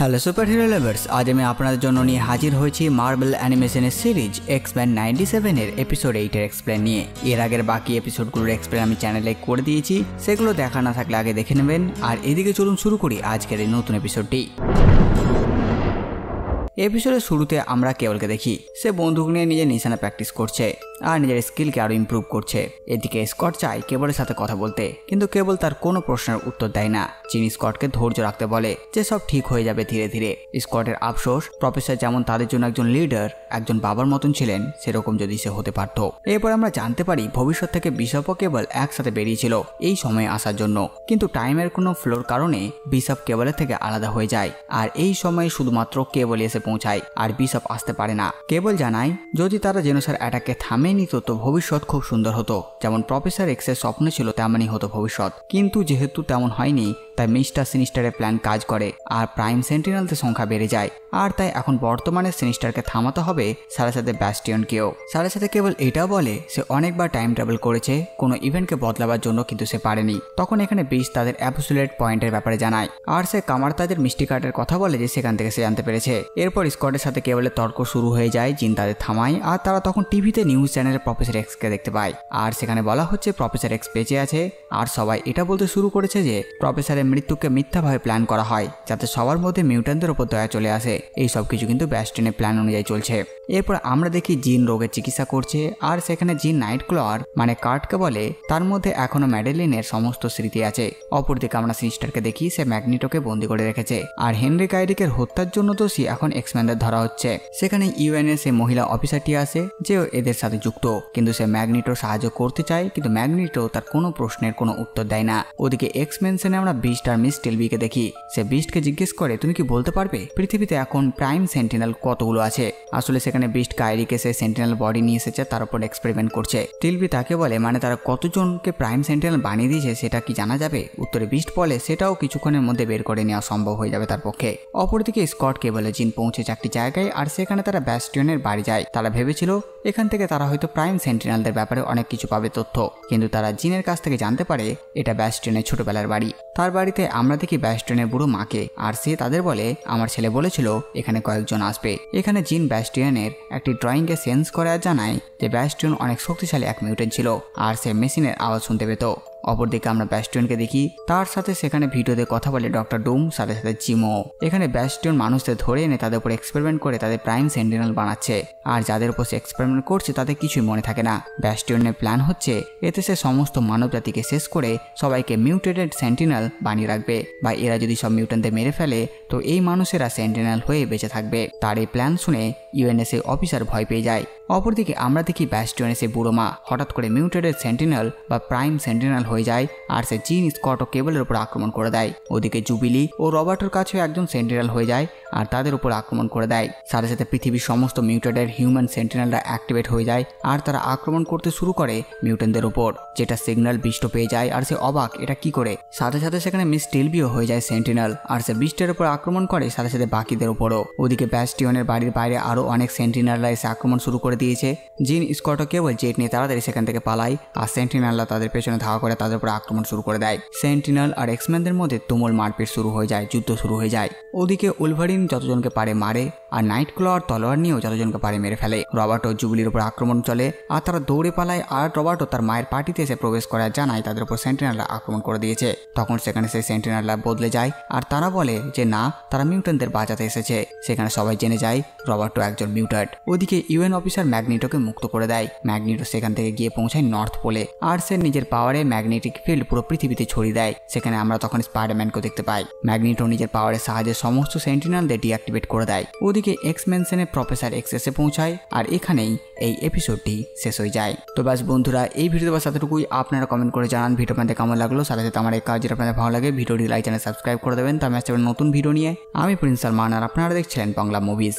Hello super hero lovers, আজ আমি আপনাদের জন্য নিয়ে হাজির হয়েছি মার্বেল অ্যানিমেশনের সিরিজ এক্স-মেন 97 এর এপিসোড 8 এর এক্সপ্লেন নিয়ে। এর আগের বাকি এপিসোডগুলোর এক্সপ্লেন আমি চ্যানেলে করে দিয়েছি, সেগুলো দেখা না থাকলে আগে দেখে নেবেন। আর এদিকে চলুন শুরু করি আজকের এই নতুন এপিসোডটি। এপিসোডের শুরুতে আমরা কেবলকে দেখি সে বন্দুক নিয়ে নিজের নিশানা প্র্যাকটিস করছে আর নিজের স্কিলকে আরো ইমপ্রুভ করছে। এদিকে স্কট চায় কেবলের সাথে কথা বলতে, কিন্তু কেবল তার কোনো প্রশ্নের উত্তর দেয় না। জিন স্কটকে ধৈর্য রাখতে বলে যে সব ঠিক হয়ে যাবে ধীরে ধীরে। স্কটের আফসোস, প্রফেসর যেমন তাদের জন্য একজন লিডার, একজন বাবার মতন ছিলেন, সেরকম যদি সে হতে পারত। এরপর আমরা জানতে পারি ভবিষ্যৎ থেকে বিশপ ও কেবল একসাথে বেরিয়েছিল এই সময়ে আসার জন্য, কিন্তু টাইমের কোনো ফ্লোর কারণে বিশপ কেবলের থেকে আলাদা হয়ে যায়। আর এই সময়ে শুধুমাত্র কেবলই এসে পৌঁছায় আর বিশপ আসতে পারে না। কেবল জানায় যদি তারা জেনোসার অ্যাটাককে থামিয়ে নিত তো ভবিষ্যৎ খুব সুন্দর হতো, যেমন প্রফেসর এক্সের স্বপ্ন ছিল তেমনই হতো ভবিষ্যৎ। কিন্তু যেহেতু তেমন হয়নি, তাই মিস্টার সিনিস্টারের প্ল্যান কাজ করে আর প্রাইম সেন্টিনেলদের সংখ্যা বেড়ে যায়। আর তাই এখন বর্তমানে সিনিস্টারকে থামাতে হবে, সাথে সাথে ব্যাস্টিয়নকেও। সাথে সাথে কেবল এটা বলে সে অনেকবার টাইম ট্রাভেল করেছে কোনো ইভেন্টকে বদলাবার জন্য, কিন্তু সে পারেনি। তখন এখানে বিশ তাদের অ্যাবসোলিউট পয়েন্টের ব্যাপারে জানায় আর সে কামার তাদের মিষ্টি কার্ডের কথা বলে যে সেখান থেকে সে জানতে পেরেছে। এরপর স্কটের সাথে কেবলের তর্ক শুরু হয়ে যায়। জিন তাদের থামায় আর তারা তখন টিভিতে নিউজ চ্যানেলে প্রফেসর এক্সকে দেখতে পায় আর সেখানে বলা হচ্ছে প্রফেসর এক্স বেঁচে আছে। আর সবাই এটা বলতে শুরু করেছে যে প্রফেসরের মৃত্যুকে মিথ্যাভাবে প্ল্যান করা হয় যাতে সবার মধ্যে মিউট্যান্টদের উপর দয়া চলে আসে। এই সব কিছু কিন্তু ব্যাস্টিয়নের প্ল্যান অনুযায়ী চলছে। এরপর আমরা দেখি জিন রোগের চিকিৎসা করছে আর সেখানে জিন নাইটক্লয়ার মানে কার্টকে বলে তার মধ্যে এখনো ম্যাডেলিনের সমস্ত স্মৃতি আছে। অপরদিকে আমরা সিনিস্টারকে দেখি সে ম্যাগনিটোকে বন্দি করে রেখেছে আর হেনরি কাইরিকের হত্যার জন্য দোষী এখন এক্সম্যানদের ধরা হচ্ছে। সেখানে ইউএনএ সে মহিলা অফিসারটি আছে যে এদের সাথে যুক্ত, কিন্তু সে ম্যাগনিটোর সাহায্য করতে চায়, কিন্তু ম্যাগনিটো তার কোনো প্রশ্নের কোনো উত্তর দেয় না। ওদিকে এক্স মেনশনে আমরা বিস্ট আর মিস টেলবিকে দেখি। সে বিস্টকে জিজ্ঞেস করে তুমি কি বলতে পারবে পৃথিবীতে এখন প্রাইম সেন্টিনেল কতগুলো আছে। আসলে সেখানে বিস্ট কাইরিকে সে সেন্টিনেল বডি নিয়ে এসেছে, তার উপর এক্সপেরিমেন্ট করছে। টেলবি তাকে বলে মানে তারা কতজনকে প্রাইম সেন্টিনেল বানিয়ে দিয়েছে সেটা কি জানা যাবে। উত্তরে বিস্ট বলে সেটাও কিছুক্ষণের মধ্যে বের করে নেওয়া সম্ভব হয়ে যাবে তার পক্ষে। অপরদিকে স্কটকে বলে জিন পৌঁছেছে একটি জায়গায় আর সেখানে তারা ব্যাস্টিয়নের বাড়ি যায়। তারা ভেবেছিল এখান থেকে তারা হয়তো প্রাইম সেন্টিনেলদের ব্যাপারে অনেক কিছু পাবে তথ্য, কিন্তু তারা জিনের কাছ থেকে জানতে পারে এটা ব্যাস্টিয়নের ছোটবেলার বাড়ি। তার বাড়িতে আমরা দেখি ব্যাস্টিয়নের বুড়ো মাকে আর সে তাদের বলে আমার ছেলে বলেছিল এখানে কয়েকজন আসবে। এখানে জিন ব্যাস্টিয়নের একটি ড্রয়িংকে সেন্স করে আর জানায় যে ব্যাস্টিয়ন অনেক শক্তিশালী এক মিউটেন্ট ছিল আর সে মেশিনের আওয়াজ শুনতে পেত। অপরদিকে আমরা ব্যাস্টিয়নকে দেখি, তার সাথে সেখানে ভিডিওতে কথা বলে ডক্টর ডুম, সাথে সাথে জিমো। এখানে ব্যাস্টিয়ন মানুষদের ধরে এনে তাদের উপর এক্সপেরিমেন্ট করে তাদের প্রাইম সেন্টিনেল বানাচ্ছে আর যাদের উপর সে এক্সপেরিমেন্ট করছে তাদের কিছুই মনে থাকে না। ব্যাস্টিয়নের প্ল্যান হচ্ছে এতে সে সমস্ত মানব জাতিকে শেষ করে সবাইকে মিউটেটেড সেন্টিনেল বানিয়ে রাখবে, বা এরা যদি সব মিউটেন্টদের মেরে ফেলে তো এই মানুষেরা সেন্টিনেল হয়ে বেঁচে থাকবে। তার এই প্ল্যান শুনে ইউএনএসএ অফিসার ভয় পেয়ে যায়। অপরদিকে আমরা দেখি ব্যাস্টিয়নে সে বুড়ো মা হঠাৎ করে মিউটেটেড সেন্টিনেল বা প্রাইম সেন্টিনেল হয়ে যায় আর সে জিন, স্কট ও কেবলের উপর আক্রমণ করে দেয়। ওদিকে জুবিলি ও রবার্টোর কাছেও একজন সেন্টিনেল হয়ে যায় আর তাদের উপর আক্রমণ করে দেয়। সাথে সাথে পৃথিবীর সমস্ত মিউটেটেড হিউম্যান সেন্টিনেলরা অ্যাক্টিভেট হয়ে যায় আর তারা আক্রমণ করতে শুরু করে মিউটেন্টদের উপর, যেটা সিগন্যাল বিষ্ট পেয়ে যায় আর সে অবাক এটা কি করে। সাথে সাথে সেখানে মিস টেলবিও হয়ে যায় সেন্টিনেল আর সে বিস্টের উপর আক্রমণ করে, সাথে সাথে বাকিদের উপরও। ওদিকে ব্যাস্টিয়নের বাড়ির বাইরে আরো অনেক সেন্টিনেলরা এসে আক্রমণ শুরু করে দিয়েছে। জিন, স্কট ও কেবল জেট নিয়ে তাড়াতাড়ি সেখান থেকে পালায় আর সেন্টিনেলরা তাদের পেছনে ধাওয়া করে তাদের উপর আক্রমণ শুরু করে দেয়। সেন্টিনেল আর এক্সম্যানদের মধ্যে তুমুল মারপিট শুরু হয়ে যায়, যুদ্ধ শুরু হয়ে যায়। ওদিকে উলভারিন যতজনকে পারে মারে আর নাইটক্লয়ার তলোয়ার নিয়েও যতজনকে পারে মেরে ফেলে। রবার্টো জুবিলির উপর আক্রমণ চলে আর তারা দৌড়ে পালায় আর রবার্টো তার মায়ের পার্টিতে এসে প্রবেশ করে জানায় তাদের উপর সেন্টিনেলরা আক্রমণ করে দিয়েছে। তখন সেখানে সেই সেন্টিনেলরা বদলে যায় আর তারা বলে যে না, তারা মিউটেন্টদের বাঁচাতে এসেছে। সেখানে সবাই জেনে যায় রবার্টো একজন মিউটেন্ট। ওদিকে ইউএন অফিসার ম্যাগনিটোকে মুক্ত করে দেয়। ম্যাগনিটো সেখান থেকে গিয়ে পৌঁছায় নর্থ পোলে আর সে নিজের পাওয়ারে ম্যাগনেটিক ফিল্ড পুরো পৃথিবীতে ছড়িয়ে দেয়। সেখানে আমরা তখন স্পাইডারম্যানকেও দেখতে পাই। ম্যাগনিটো নিজের পাওয়ারের সাহায্যে সমস্ত সেন্টিনেলদের ডিঅ্যাক্টিভেট করে দেয়। ওদিকে এক্স মেনশনে প্রফেসর এক্স এসে পৌঁছায় আর এখানেই এই এপিসোডটি শেষ হয়ে যায়। তো ব্যাস বন্ধুরা, এই ভিডিওতে বাস এতটুকুই। আপনারা কমেন্ট করে জানান ভিডিও আপনাদের কেমন লাগলো। সাথে সাথে আমার এই কাজ যেটা আপনাদের ভালো লাগে ভিডিওটি লাইক চ্যানেল সাবস্ক্রাইব করে দেবেন। তো আমি আসছি নতুন ভিডিও নিয়ে। আমি প্রিন্স সালমান আর আপনারা দেখছিলেন বাংলা মুভিজ।